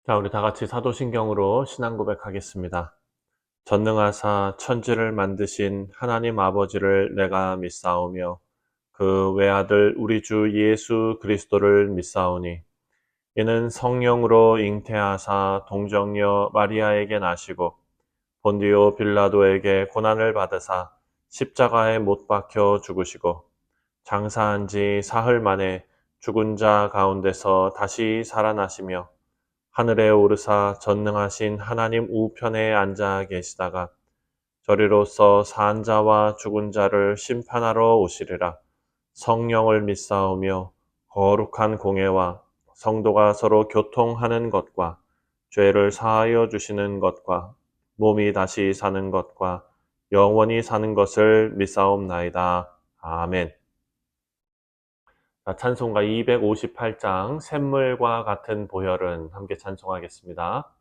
자, 우리 다 같이 사도신경으로 신앙 고백하겠습니다. 전능하사 천지를 만드신 하나님 아버지를 내가 믿사오며 그 외아들 우리 주 예수 그리스도를 믿사오니 이는 성령으로 잉태하사 동정녀 마리아에게 나시고 본디오 빌라도에게 고난을 받으사 십자가에 못 박혀 죽으시고 장사한 지 사흘 만에 죽은 자 가운데서 다시 살아나시며 하늘에 오르사 전능하신 하나님 우편에 앉아 계시다가 저리로서 산 자와 죽은 자를 심판하러 오시리라. 성령을 믿사오며 거룩한 공예와 성도가 서로 교통하는 것과 죄를 사하여 주시는 것과 몸이 다시 사는 것과 영원히 사는 것을 믿사옵나이다. 아멘. 자, 찬송가 258장 샘물과 같은 보혈은 함께 찬송하겠습니다.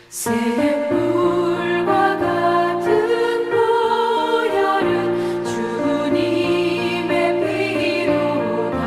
샘물과 같은 보혈은 주님의 피로다.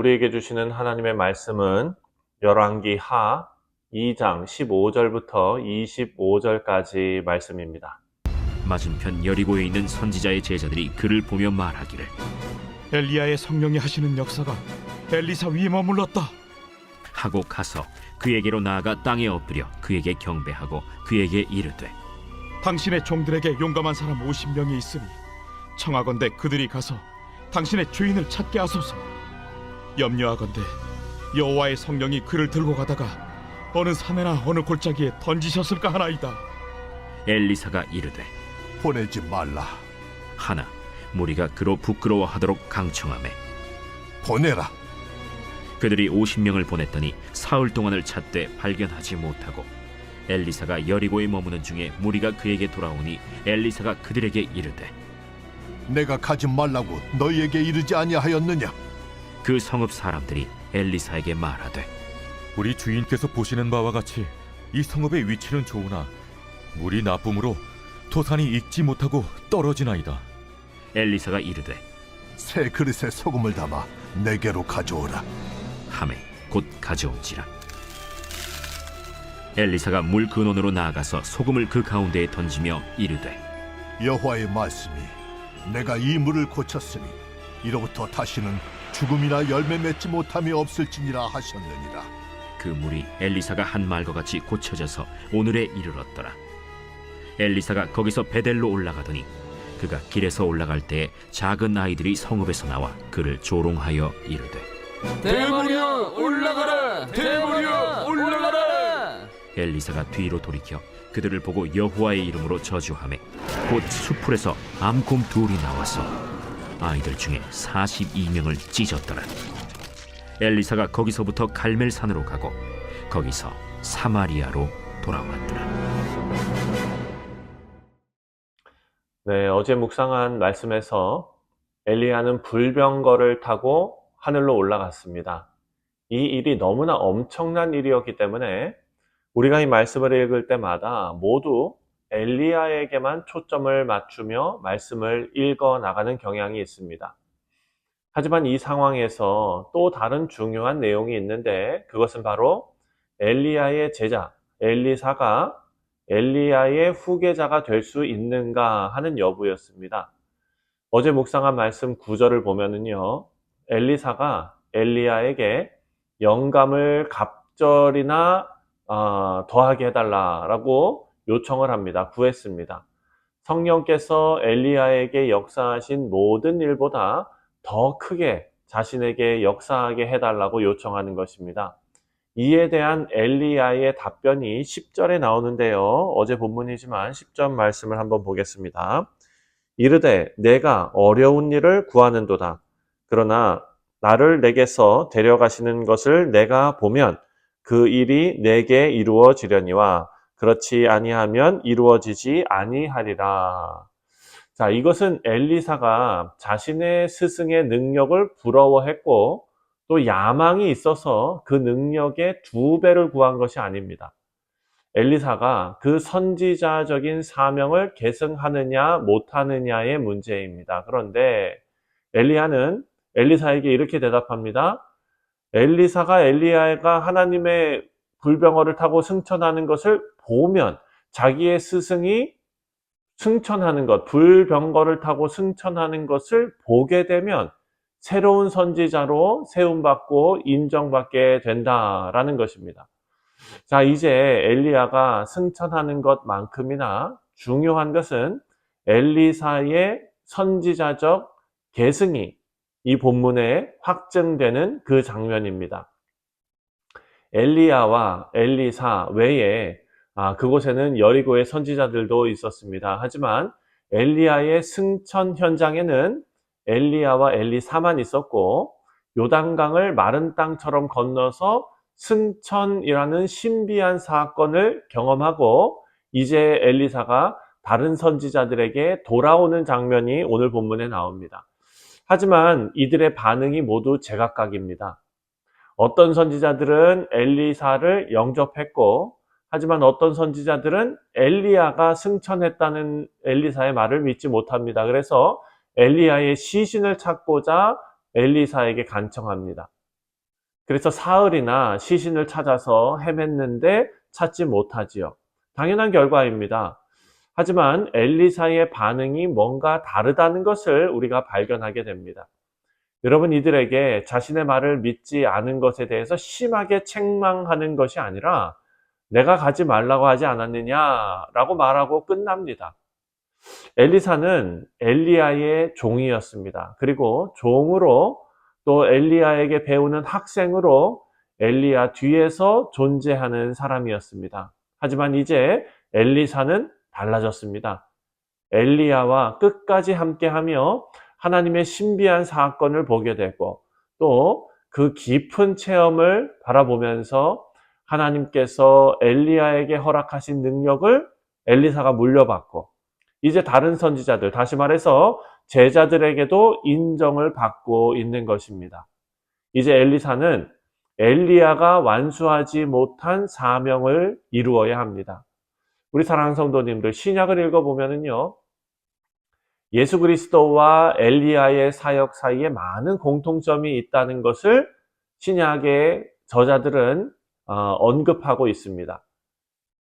우리에게 주시는 하나님의 말씀은 열왕기 하 2장 15절부터 25절까지 말씀입니다. 맞은편 여리고에 있는 선지자의 제자들이 그를 보며 말하기를 엘리야의 성령이 하시는 역사가 엘리사 위에 머물렀다. 하고 가서 그에게로 나아가 땅에 엎드려 그에게 경배하고 그에게 이르되 당신의 종들에게 용감한 사람 50명이 있으니 청하건대 그들이 가서 당신의 주인을 찾게 하소서. 염려하건대 여호와의 성령이 그를 들고 가다가 어느 산에나 어느 골짜기에 던지셨을까 하나이다. 엘리사가 이르되 보내지 말라. 하나 무리가 그로 부끄러워하도록 강청하매 보내라. 그들이 50명을 보냈더니 사흘 동안을 찾되 발견하지 못하고 엘리사가 여리고에 머무는 중에 무리가 그에게 돌아오니 엘리사가 그들에게 이르되 내가 가지 말라고 너희에게 이르지 아니하였느냐? 그 성읍 사람들이 엘리사에게 말하되 우리 주인께서 보시는 바와 같이 이 성읍의 위치는 좋으나 물이 나쁨으로 토산이 익지 못하고 떨어지나이다. 엘리사가 이르되 새 그릇에 소금을 담아 내게로 가져오라. 하매 곧 가져온지라. 엘리사가 물 근원으로 나아가서 소금을 그 가운데에 던지며 이르되 여호와의 말씀이 내가 이 물을 고쳤으니 이로부터 다시는 죽음이나 열매 맺지 못함이 없을지니라 하셨느니라. 그 물이 엘리사가 한 말과 같이 고쳐져서 오늘에 이르렀더라. 엘리사가 거기서 베델로 올라가더니 그가 길에서 올라갈 때에 작은 아이들이 성읍에서 나와 그를 조롱하여 이르되 대머리여 올라가라! 대머리여 올라가라! 엘리사가 뒤로 돌이켜 그들을 보고 여호와의 이름으로 저주하매 곧 수풀에서 암곰 둘이 나와서 아이들 중에 42명을 찢었더라. 엘리사가 거기서부터 갈멜산으로 가고 거기서 사마리아로 돌아왔더라. 네, 어제 묵상한 말씀에서 엘리야는 불병거를 타고 하늘로 올라갔습니다. 이 일이 너무나 엄청난 일이었기 때문에 우리가 이 말씀을 읽을 때마다 모두 엘리야에게만 초점을 맞추며 말씀을 읽어 나가는 경향이 있습니다. 하지만 이 상황에서 또 다른 중요한 내용이 있는데 그것은 바로 엘리야의 제자 엘리사가 엘리야의 후계자가 될 수 있는가 하는 여부였습니다. 어제 묵상한 말씀 9절을 보면은요, 엘리사가 엘리야에게 영감을 갑절이나 더하게 해달라라고 요청을 합니다. 구했습니다. 성령께서 엘리야에게 역사하신 모든 일보다 더 크게 자신에게 역사하게 해달라고 요청하는 것입니다. 이에 대한 엘리야의 답변이 10절에 나오는데요. 어제 본문이지만 10절 말씀을 한번 보겠습니다. 이르되 내가 어려운 일을 구하는도다. 그러나 나를 내게서 데려가시는 것을 내가 보면 그 일이 내게 이루어지려니와 그렇지 아니하면 이루어지지 아니하리라. 자, 이것은 엘리사가 자신의 스승의 능력을 부러워했고 또 야망이 있어서 그 능력의 2배를 구한 것이 아닙니다. 엘리사가 그 선지자적인 사명을 계승하느냐 못하느냐의 문제입니다. 그런데 엘리야는 엘리사에게 이렇게 대답합니다. 엘리사가 엘리야가 하나님의 불병거를 타고 승천하는 것을 보면 자기의 스승이 승천하는 것, 불병거를 타고 승천하는 것을 보게 되면 새로운 선지자로 세움받고 인정받게 된다라는 것입니다. 자, 이제 엘리야가 승천하는 것만큼이나 중요한 것은 엘리사의 선지자적 계승이 이 본문에 확증되는 그 장면입니다. 엘리야와 엘리사 외에 그곳에는 여리고의 선지자들도 있었습니다. 하지만 엘리야의 승천 현장에는 엘리야와 엘리사만 있었고 요단강을 마른 땅처럼 건너서 승천이라는 신비한 사건을 경험하고 이제 엘리사가 다른 선지자들에게 돌아오는 장면이 오늘 본문에 나옵니다. 하지만 이들의 반응이 모두 제각각입니다. 어떤 선지자들은 엘리사를 영접했고 하지만 어떤 선지자들은 엘리야가 승천했다는 엘리사의 말을 믿지 못합니다. 그래서 엘리야의 시신을 찾고자 엘리사에게 간청합니다. 그래서 사흘이나 시신을 찾아서 헤맸는데 찾지 못하지요. 당연한 결과입니다. 하지만 엘리사의 반응이 뭔가 다르다는 것을 우리가 발견하게 됩니다. 여러분, 이들에게 자신의 말을 믿지 않은 것에 대해서 심하게 책망하는 것이 아니라 내가 가지 말라고 하지 않았느냐라고 말하고 끝납니다. 엘리사는 엘리야의 종이었습니다. 그리고 종으로 또 엘리야에게 배우는 학생으로 엘리야 뒤에서 존재하는 사람이었습니다. 하지만 이제 엘리사는 달라졌습니다. 엘리야와 끝까지 함께하며 하나님의 신비한 사건을 보게 되고 또 그 깊은 체험을 바라보면서 하나님께서 엘리야에게 허락하신 능력을 엘리사가 물려받고 이제 다른 선지자들, 다시 말해서 제자들에게도 인정을 받고 있는 것입니다. 이제 엘리사는 엘리야가 완수하지 못한 사명을 이루어야 합니다. 우리 사랑하는 성도님들, 신약을 읽어보면요, 예수 그리스도와 엘리야의 사역 사이에 많은 공통점이 있다는 것을 신약의 저자들은 언급하고 있습니다.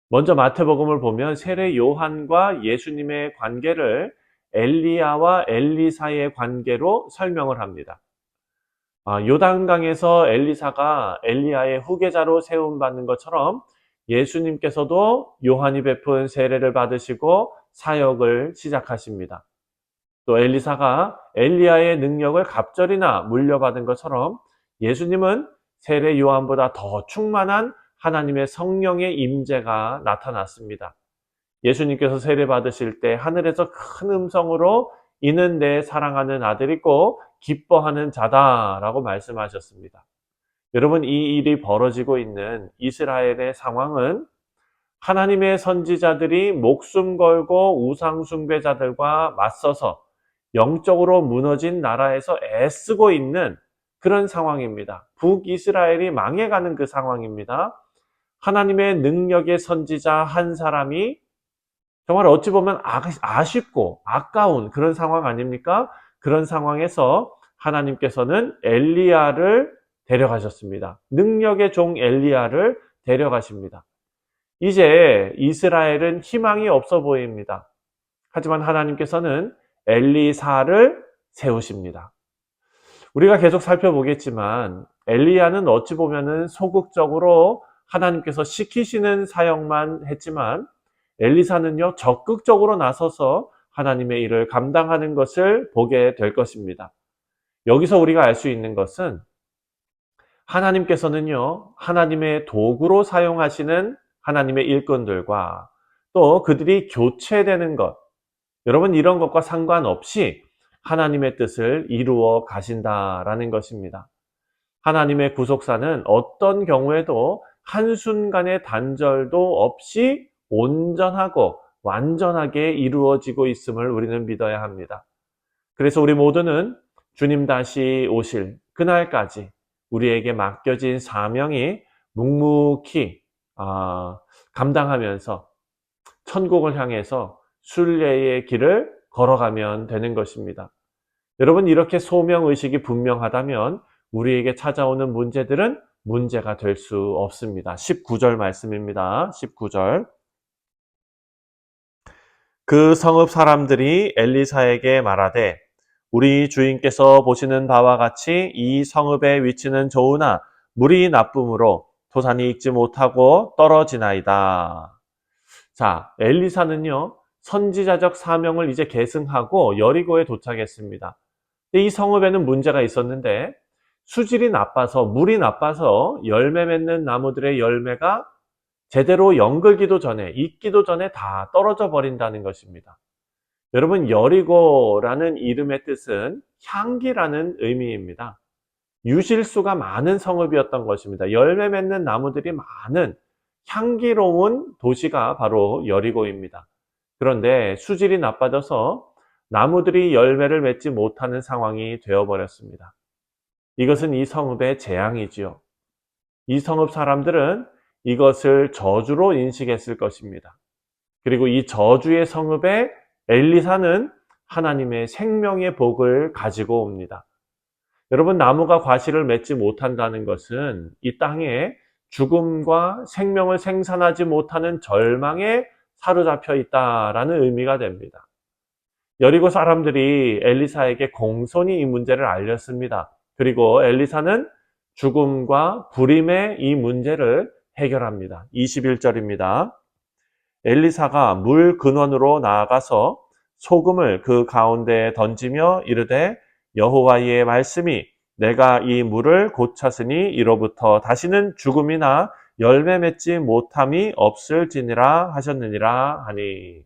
먼저 마태복음을 보면 세례 요한과 예수님의 관계를 엘리야와 엘리사의 관계로 설명을 합니다. 요단강에서 엘리사가 엘리야의 후계자로 세움받는 것처럼 예수님께서도 요한이 베푼 세례를 받으시고 사역을 시작하십니다. 또 엘리사가 엘리야의 능력을 갑절이나 물려받은 것처럼 예수님은 세례 요한보다 더 충만한 하나님의 성령의 임재가 나타났습니다. 예수님께서 세례 받으실 때 하늘에서 큰 음성으로 이는 내 사랑하는 아들이고 기뻐하는 자다라고 말씀하셨습니다. 여러분, 이 일이 벌어지고 있는 이스라엘의 상황은 하나님의 선지자들이 목숨 걸고 우상 숭배자들과 맞서서 영적으로 무너진 나라에서 애쓰고 있는 그런 상황입니다. 북이스라엘이 망해가는 그 상황입니다. 하나님의 능력의 선지자 한 사람이 정말 어찌 보면 아쉽고 아까운 그런 상황 아닙니까? 그런 상황에서 하나님께서는 엘리야를 데려가셨습니다. 능력의 종 엘리야를 데려가십니다. 이제 이스라엘은 희망이 없어 보입니다. 하지만 하나님께서는 엘리사를 세우십니다. 우리가 계속 살펴보겠지만 엘리야는 어찌 보면은 소극적으로 하나님께서 시키시는 사역만 했지만 엘리사는요, 적극적으로 나서서 하나님의 일을 감당하는 것을 보게 될 것입니다. 여기서 우리가 알 수 있는 것은 하나님께서는요, 하나님의 도구로 사용하시는 하나님의 일꾼들과 또 그들이 교체되는 것, 여러분, 이런 것과 상관없이 하나님의 뜻을 이루어 가신다라는 것입니다. 하나님의 구속사는 어떤 경우에도 한순간의 단절도 없이 온전하고 완전하게 이루어지고 있음을 우리는 믿어야 합니다. 그래서 우리 모두는 주님 다시 오실 그날까지 우리에게 맡겨진 사명이 묵묵히 감당하면서 천국을 향해서 순례의 길을 걸어가면 되는 것입니다. 여러분, 이렇게 소명의식이 분명하다면 우리에게 찾아오는 문제들은 문제가 될 수 없습니다. 19절 말씀입니다. 19절. 그 성읍 사람들이 엘리사에게 말하되 우리 주인께서 보시는 바와 같이 이 성읍의 위치는 좋으나 물이 나쁨으로 토산이 익지 못하고 떨어지나이다. 자, 엘리사는요, 선지자적 사명을 이제 계승하고 여리고에 도착했습니다. 이 성읍에는 문제가 있었는데 수질이 나빠서, 물이 나빠서 열매 맺는 나무들의 열매가 제대로 연글기도 전에, 익기도 전에 다 떨어져 버린다는 것입니다. 여러분, 여리고라는 이름의 뜻은 향기라는 의미입니다. 유실수가 많은 성읍이었던 것입니다. 열매 맺는 나무들이 많은 향기로운 도시가 바로 여리고입니다. 그런데 수질이 나빠져서 나무들이 열매를 맺지 못하는 상황이 되어버렸습니다. 이것은 이 성읍의 재앙이지요. 이 성읍 사람들은 이것을 저주로 인식했을 것입니다. 그리고 이 저주의 성읍에 엘리사는 하나님의 생명의 복을 가지고 옵니다. 여러분, 나무가 과실을 맺지 못한다는 것은 이 땅에 죽음과 생명을 생산하지 못하는 절망에 사로잡혀 있다라는 의미가 됩니다. 여리고 사람들이 엘리사에게 공손히 이 문제를 알렸습니다. 그리고 엘리사는 죽음과 불임의 이 문제를 해결합니다. 21절입니다. 엘리사가 물 근원으로 나아가서 소금을 그 가운데에 던지며 이르되 여호와의 말씀이 내가 이 물을 고쳤으니 이로부터 다시는 죽음이나 열매 맺지 못함이 없을지니라 하셨느니라 하니.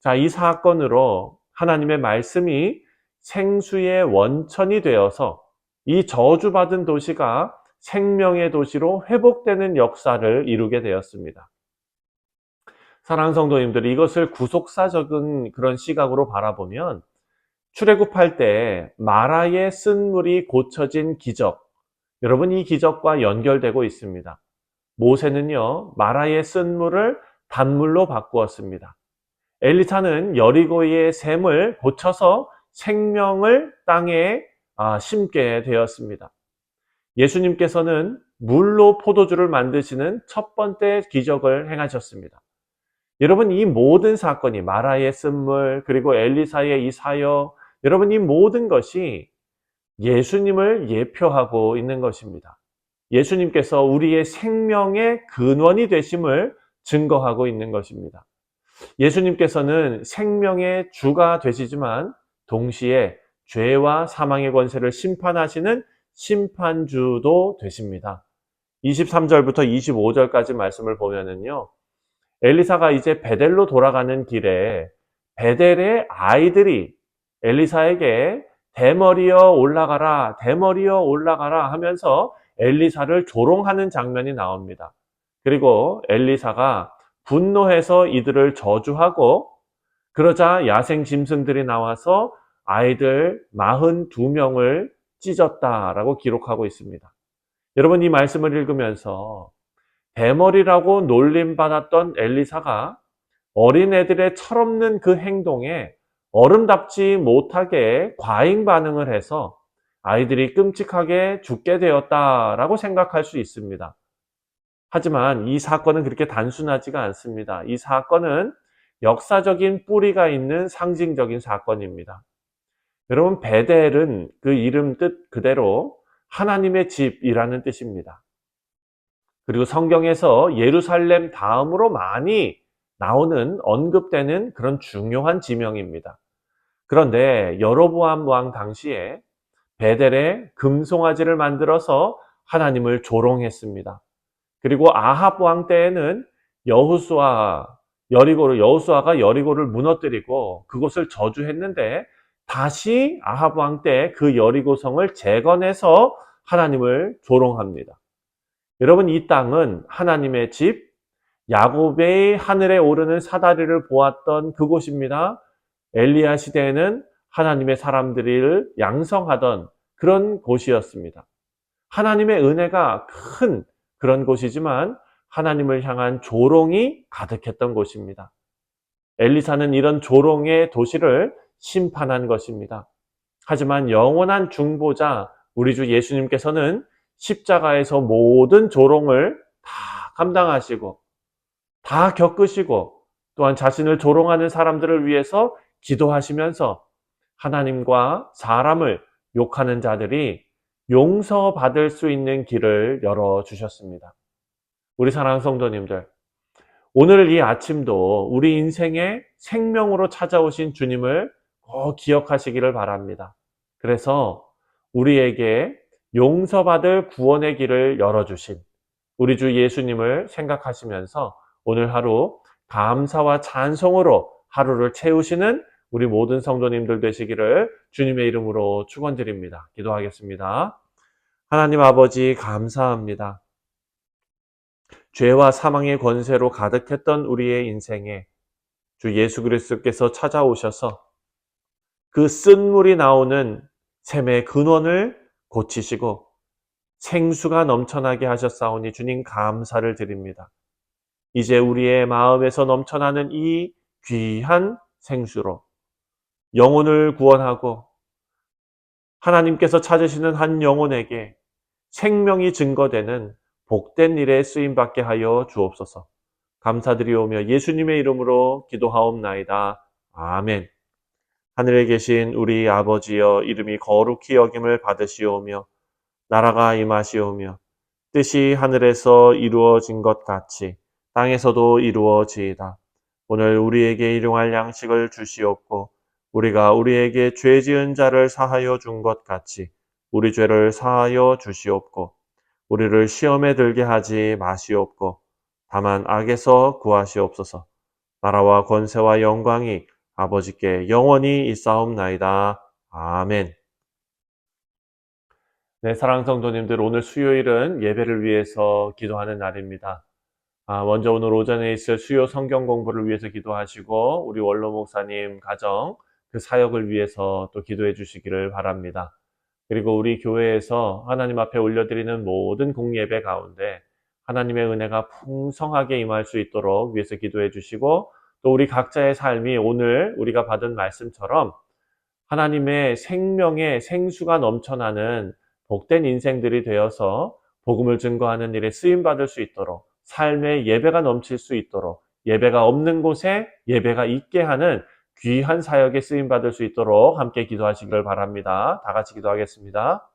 자, 이 사건으로 하나님의 말씀이 생수의 원천이 되어서 이 저주받은 도시가 생명의 도시로 회복되는 역사를 이루게 되었습니다. 사랑하는 성도님들, 이것을 구속사적인 그런 시각으로 바라보면 출애굽할 때 마라의 쓴물이 고쳐진 기적, 여러분 이 기적과 연결되고 있습니다. 모세는요, 마라의 쓴물을 단물로 바꾸었습니다. 엘리사는 여리고의 샘을 고쳐서 생명을 땅에 심게 되었습니다. 예수님께서는 물로 포도주를 만드시는 첫 번째 기적을 행하셨습니다. 여러분, 이 모든 사건이 마라의 쓴물 그리고 엘리사의 이 사역, 여러분 이 모든 것이 예수님을 예표하고 있는 것입니다. 예수님께서 우리의 생명의 근원이 되심을 증거하고 있는 것입니다. 예수님께서는 생명의 주가 되시지만 동시에 죄와 사망의 권세를 심판하시는 심판주도 되십니다. 23절부터 25절까지 말씀을 보면은요, 엘리사가 이제 베델로 돌아가는 길에 베델의 아이들이 엘리사에게 대머리여 올라가라, 대머리여 올라가라 하면서 엘리사를 조롱하는 장면이 나옵니다. 그리고 엘리사가 분노해서 이들을 저주하고 그러자 야생 짐승들이 나와서 아이들 42명을 찢었다라고 기록하고 있습니다. 여러분, 이 말씀을 읽으면서 대머리라고 놀림받았던 엘리사가 어린애들의 철없는 그 행동에 어른답지 못하게 과잉 반응을 해서 아이들이 끔찍하게 죽게 되었다라고 생각할 수 있습니다. 하지만 이 사건은 그렇게 단순하지가 않습니다. 이 사건은 역사적인 뿌리가 있는 상징적인 사건입니다. 여러분, 베델은 그 이름 뜻 그대로 하나님의 집이라는 뜻입니다. 그리고 성경에서 예루살렘 다음으로 많이 나오는 언급되는 그런 중요한 지명입니다. 그런데 여로보암 왕 당시에 베델에 금송아지를 만들어서 하나님을 조롱했습니다. 그리고 아합 왕 때에는 여호수아가 여리고를 무너뜨리고 그곳을 저주했는데 다시 아합 왕 때 그 여리고성을 재건해서 하나님을 조롱합니다. 여러분, 이 땅은 하나님의 집, 야곱의 하늘에 오르는 사다리를 보았던 그곳입니다. 엘리야 시대에는 하나님의 사람들을 양성하던 그런 곳이었습니다. 하나님의 은혜가 큰 그런 곳이지만 하나님을 향한 조롱이 가득했던 곳입니다. 엘리사는 이런 조롱의 도시를 심판한 것입니다. 하지만 영원한 중보자 우리 주 예수님께서는 십자가에서 모든 조롱을 다 감당하시고 다 겪으시고 또한 자신을 조롱하는 사람들을 위해서 기도하시면서 하나님과 사람을 욕하는 자들이 용서받을 수 있는 길을 열어주셨습니다. 우리 사랑하는 성도님들, 오늘 이 아침도 우리 인생의 생명으로 찾아오신 주님을 꼭 기억하시기를 바랍니다. 그래서 우리에게 용서받을 구원의 길을 열어주신 우리 주 예수님을 생각하시면서 오늘 하루 감사와 찬송으로 하루를 채우시는 우리 모든 성도님들 되시기를 주님의 이름으로 축원드립니다. 기도하겠습니다. 하나님 아버지, 감사합니다. 죄와 사망의 권세로 가득했던 우리의 인생에 주 예수 그리스도께서 찾아오셔서 그 쓴물이 나오는 샘의 근원을 고치시고 생수가 넘쳐나게 하셨사오니 주님 감사를 드립니다. 이제 우리의 마음에서 넘쳐나는 이 귀한 생수로 영혼을 구원하고 하나님께서 찾으시는 한 영혼에게 생명이 증거되는 복된 일에 쓰임받게 하여 주옵소서. 감사드리오며 예수님의 이름으로 기도하옵나이다. 아멘. 하늘에 계신 우리 아버지여, 이름이 거룩히 여김을 받으시오며 나라가 임하시오며 뜻이 하늘에서 이루어진 것 같이 땅에서도 이루어지이다. 오늘 우리에게 일용할 양식을 주시옵고 우리가 우리에게 죄 지은 자를 사하여 준 것 같이 우리 죄를 사하여 주시옵고 우리를 시험에 들게 하지 마시옵고 다만 악에서 구하시옵소서. 나라와 권세와 영광이 아버지께 영원히 있사옵나이다. 아멘. 네, 사랑하는 성도님들, 오늘 수요일은 예배를 위해서 기도하는 날입니다. 먼저 오늘 오전에 있을 수요 성경 공부를 위해서 기도하시고 우리 원로 목사님 가정 그 사역을 위해서 또 기도해 주시기를 바랍니다. 그리고 우리 교회에서 하나님 앞에 올려드리는 모든 공예배 가운데 하나님의 은혜가 풍성하게 임할 수 있도록 위해서 기도해 주시고 또 우리 각자의 삶이 오늘 우리가 받은 말씀처럼 하나님의 생명의 생수가 넘쳐나는 복된 인생들이 되어서 복음을 증거하는 일에 쓰임받을 수 있도록 삶의 예배가 넘칠 수 있도록 예배가 없는 곳에 예배가 있게 하는 귀한 사역에 쓰임받을 수 있도록 함께 기도하시기를 바랍니다. 다 같이 기도하겠습니다.